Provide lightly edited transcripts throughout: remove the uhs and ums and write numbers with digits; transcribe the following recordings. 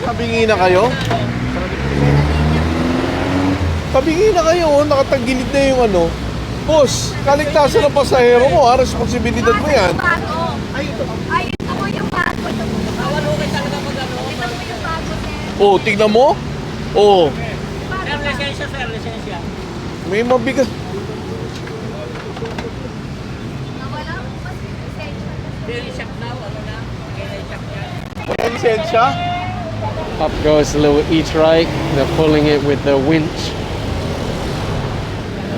Tabingi na kayo? Tabingi na kayo, oh. Nakatagilid na yung ano. Boss, kaligtasan ng pasahero mo, ha? Responsibilidad mo yan. Ay, ito ko yung bago. Oh, tignan mo. Oh. Sir, lisensya. May mabigat. Nawala ko kasi lisensya. Daily shop now, ano na? Daily shop yan. Wala lisensya? Up goes the little e-trike. They're pulling it with the winch.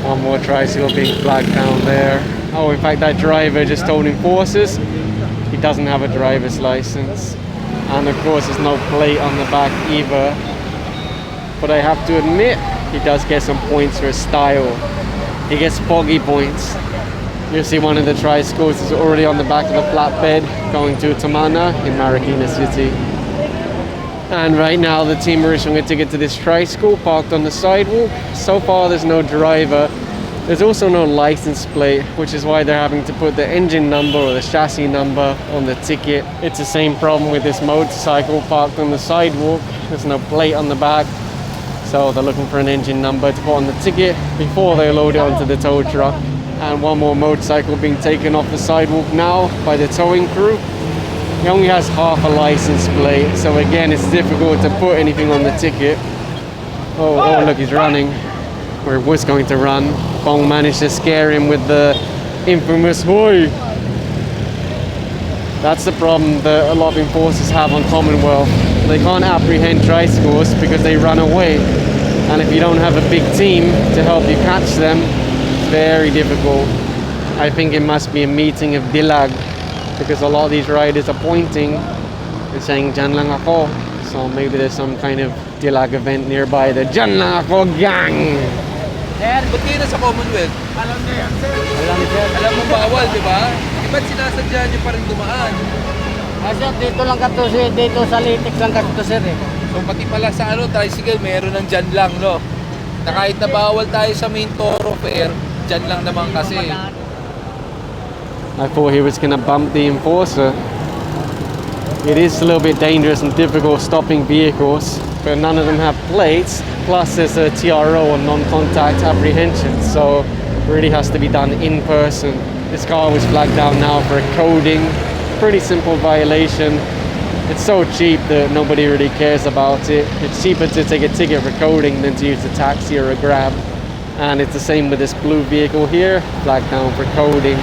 One more tricycle being flagged down there. Oh, in fact, that driver just told enforcers he doesn't have a driver's license. And of course, there's no plate on the back either. But I have to admit, he does get some points for his style. He gets foggy points. You'll see one of the tricycles is already on the back of the flatbed going to Tamana in Marikina City. And right now the team are issuing a ticket to this tricycle parked on the sidewalk. So far there's no driver. There's also no license plate, which is why they're having to put the engine number or the chassis number on the ticket. It's the same problem with this motorcycle parked on the sidewalk. There's no plate on the back. So they're looking for an engine number to put on the ticket before they load it onto the tow truck. And one more motorcycle being taken off the sidewalk now by the towing crew. He only has half a license plate, so again it's difficult to put anything on the ticket. Oh look, he's running. Or was going to run. Bong managed to scare him with the infamous "Hoi!" That's the problem that a lot of enforcers have on Commonwealth. They can't apprehend tricycles because they run away. And if you don't have a big team to help you catch them, it's very difficult. I think it must be a meeting of Dilag, because a lot of these riders are pointing and saying "Dyan lang ako." So maybe there's some kind of Dilag event nearby, the "Dyan lang ako gang." Ba't kayo na sa Commonwealth? Alam niya yan, sir. Alam mo bawal, di ba? Ba't sinasadya niyo pa rin dumaan? Sir, dito lang ka to, sir. Dito sa Litik lang ka to, sir. So pati pala sa tricycle, meron ng dyan lang, no? Na kahit na bawal tayo sa main thoroughfare, dyan lang naman kasi. I thought he was gonna bump the enforcer. It is a little bit dangerous and difficult stopping vehicles, but none of them have plates. Plus there's a TRO or non-contact apprehension, so it really has to be done in person. This car was flagged down now for a coding. Pretty simple violation. It's so cheap that nobody really cares about it. It's cheaper to take a ticket for coding than to use a taxi or a Grab. And it's the same with this blue vehicle here, flagged down for coding.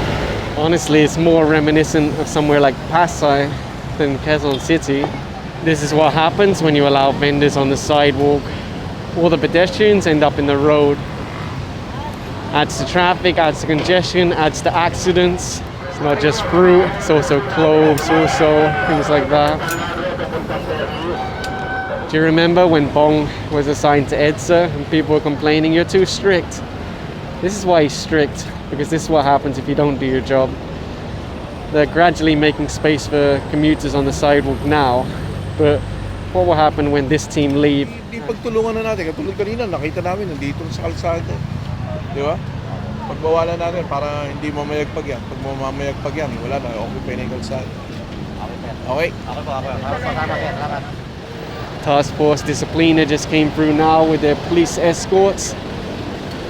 Honestly, it's more reminiscent of somewhere like Pasay than Quezon City. This is what happens when you allow vendors on the sidewalk. All the pedestrians end up in the road. Adds to traffic, adds to congestion, adds to accidents. It's not just fruit, it's also clothes, also things like that. Do you remember when Bong was assigned to EDSA and people were complaining, "You're too strict"? This is why he's strict, because this is what happens if you don't do your job. They're gradually making space for commuters on the sidewalk now, but what will happen when this team leave? Hindi pagtulungan na natin. Katulad kanina, nakita namin nandito sa kalsada. Di ba? Pagbawalan natin para hindi mamayagpag yan. Pag mamayagpag yan, wala na. Okay na yung kalsada. Okay? Task Force Disciplina just came through now with their police escorts,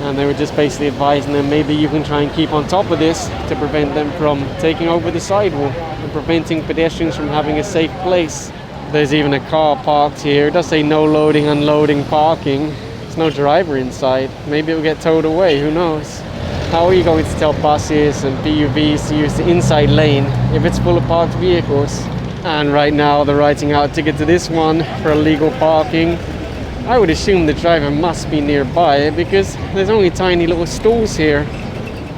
and they were just basically advising them maybe you can try and keep on top of this to prevent them from taking over the sidewalk and preventing pedestrians from having a safe place. There's even a car parked here. It does say no loading, unloading, parking. There's no driver inside. Maybe it'll get towed away, who knows? How are you going to tell buses and PUVs to use the inside lane if it's full of parked vehicles? And right now they're writing out a ticket to this one for illegal parking. I would assume the driver must be nearby because there's only tiny little stalls here.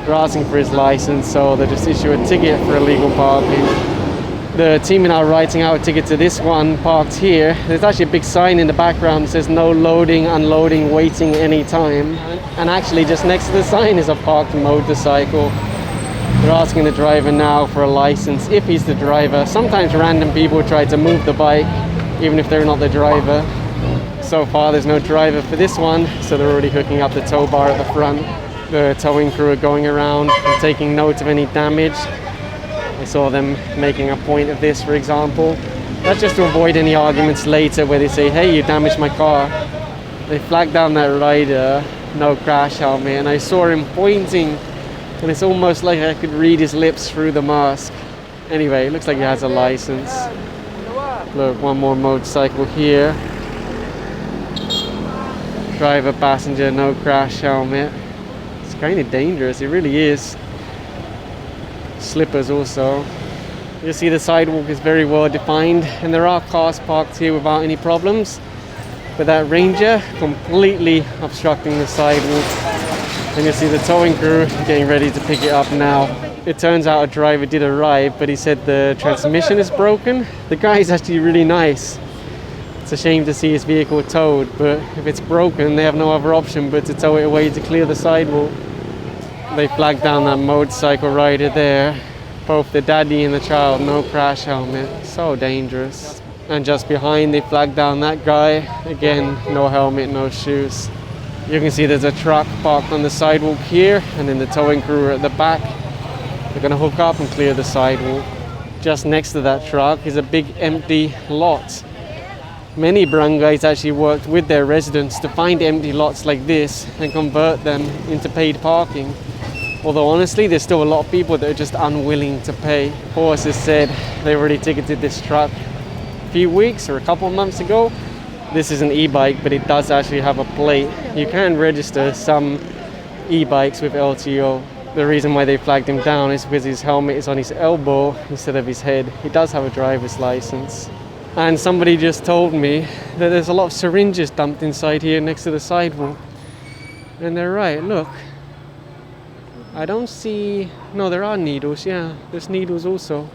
They're asking for his license, so they just issue a ticket for illegal parking. The team are now writing out a ticket to this one parked here. There's actually a big sign in the background that says no loading, unloading, waiting anytime. And actually just next to the sign is a parked motorcycle. They're asking the driver now for a license if he's the driver. Sometimes random people try to move the bike even if they're not the driver. So far there's no driver for this one, so they're already hooking up the tow bar at the front. The towing crew are going around and taking note of any damage. I saw them making a point of this, for example. That's just to avoid any arguments later where they say, hey, you damaged my car. They flagged down that rider, no crash helmet, and I saw him pointing, and it's almost like I could read his lips through the mask. Anyway, it looks like he has a license. Look, one more motorcycle here. Driver, passenger, no crash helmet. It's kind of dangerous, it really is. Slippers also. You see the sidewalk is very well defined, and there are cars parked here without any problems. But that Ranger completely obstructing the sidewalk. And you see the towing crew getting ready to pick it up now. It turns out a driver did arrive, but he said the transmission is broken. The guy is actually really nice. It's a shame to see his vehicle towed, but if it's broken, they have no other option but to tow it away to clear the sidewalk. They flagged down that motorcycle rider there. Both the daddy and the child, no crash helmet. So dangerous. And just behind, they flagged down that guy. Again, no helmet, no shoes. You can see there's a truck parked on the sidewalk here, and then the towing crew are at the back. They're gonna hook up and clear the sidewalk. Just next to that truck is a big empty lot. Many barangays actually worked with their residents to find empty lots like this and convert them into paid parking. Although honestly, there's still a lot of people that are just unwilling to pay. Forces said they already ticketed this truck a few weeks or a couple of months ago. This is an e-bike, but it does actually have a plate. You can register some e-bikes with LTO. The reason why they flagged him down is because his helmet is on his elbow instead of his head. He does have a driver's license. And somebody just told me that there's a lot of syringes dumped inside here next to the sidewalk. And they're right, look. I don't see... No, there are needles, yeah. There's needles also.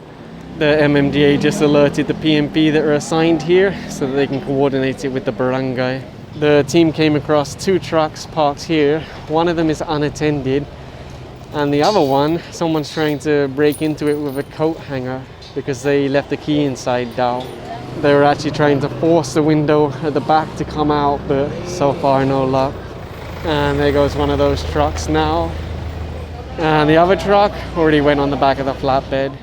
The MMDA just alerted the PMP that are assigned here so that they can coordinate it with the barangay. The team came across 2 trucks parked here. One of them is unattended, and the other one, someone's trying to break into it with a coat hanger because they left the key inside down. They were actually trying to force the window at the back to come out, but so far no luck. And there goes one of those trucks now. And the other truck already went on the back of the flatbed.